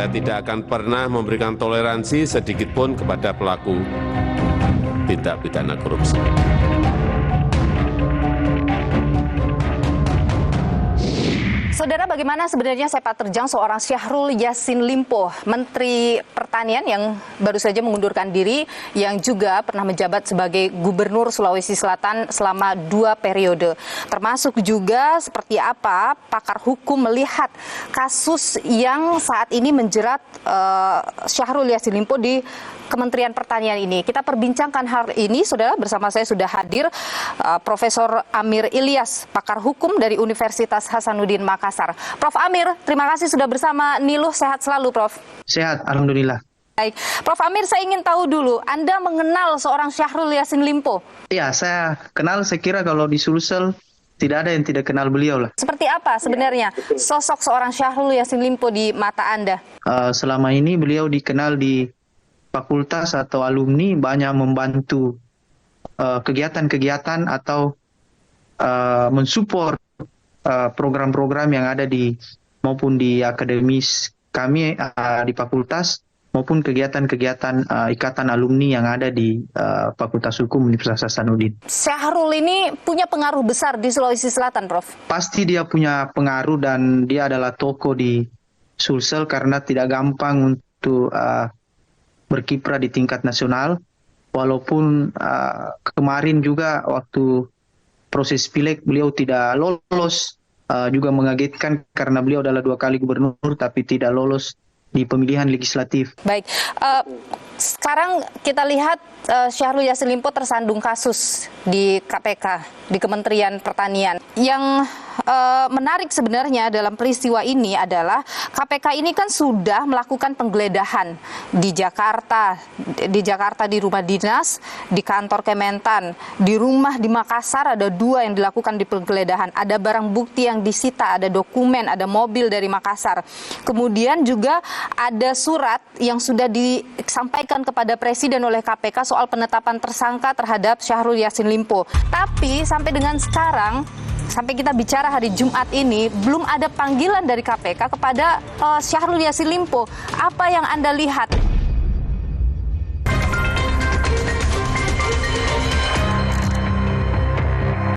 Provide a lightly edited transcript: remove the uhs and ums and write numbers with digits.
Saya tidak akan pernah memberikan toleransi sedikit pun kepada pelaku tindak pidana korupsi. Saudara, bagaimana sebenarnya sepak terjang seorang Syahrul Yassin Limpo, Menteri Pertanian yang baru saja mengundurkan diri, yang juga pernah menjabat sebagai Gubernur Sulawesi Selatan selama 2 periode. Termasuk juga seperti apa pakar hukum melihat kasus yang saat ini menjerat Syahrul Yassin Limpo di Kementerian Pertanian ini. Kita perbincangkan hal ini, saudara. Bersama saya sudah hadir Profesor Amir Ilyas, pakar hukum dari Universitas Hasanuddin Makassar. Prof. Amir, terima kasih sudah bersama Niluh. Sehat selalu, Prof. Sehat, alhamdulillah. Baik, Prof. Amir, saya ingin tahu dulu, Anda mengenal seorang Syahrul Yassin Limpo? Iya, saya kenal. Saya kira kalau di Sulsel tidak ada yang tidak kenal beliau lah. Seperti apa sebenarnya sosok seorang Syahrul Yassin Limpo di mata Anda? Selama ini beliau dikenal di fakultas atau alumni banyak membantu kegiatan-kegiatan atau mensupport program-program yang ada di maupun di akademis kami di fakultas maupun kegiatan-kegiatan ikatan alumni yang ada di Fakultas Hukum Universitas Hasanuddin. Syahrul ini punya pengaruh besar di Sulawesi Selatan, Prof. Pasti dia punya pengaruh dan dia adalah tokoh di Sulsel karena tidak gampang untuk berkiprah di tingkat nasional, walaupun kemarin juga waktu proses pileg beliau tidak lolos, juga mengagetkan karena beliau adalah 2 kali gubernur tapi tidak lolos di pemilihan legislatif. Baik, sekarang kita lihat Syahrul Yassin Limpo tersandung kasus di KPK, di Kementerian Pertanian. Yang menarik sebenarnya dalam peristiwa ini adalah KPK ini kan sudah melakukan penggeledahan di Jakarta di rumah dinas, di kantor Kementan, di rumah di Makassar ada 2 yang dilakukan di penggeledahan. Ada barang bukti yang disita, ada dokumen, ada mobil dari Makassar. Kemudian juga ada surat yang sudah disampaikan kepada Presiden oleh KPK soal penetapan tersangka terhadap Syahrul Yassin Limpo. Tapi sampai dengan sekarang, sampai kita bicara hari Jumat ini, belum ada panggilan dari KPK kepada Syahrul Yassin Limpo. Apa yang Anda lihat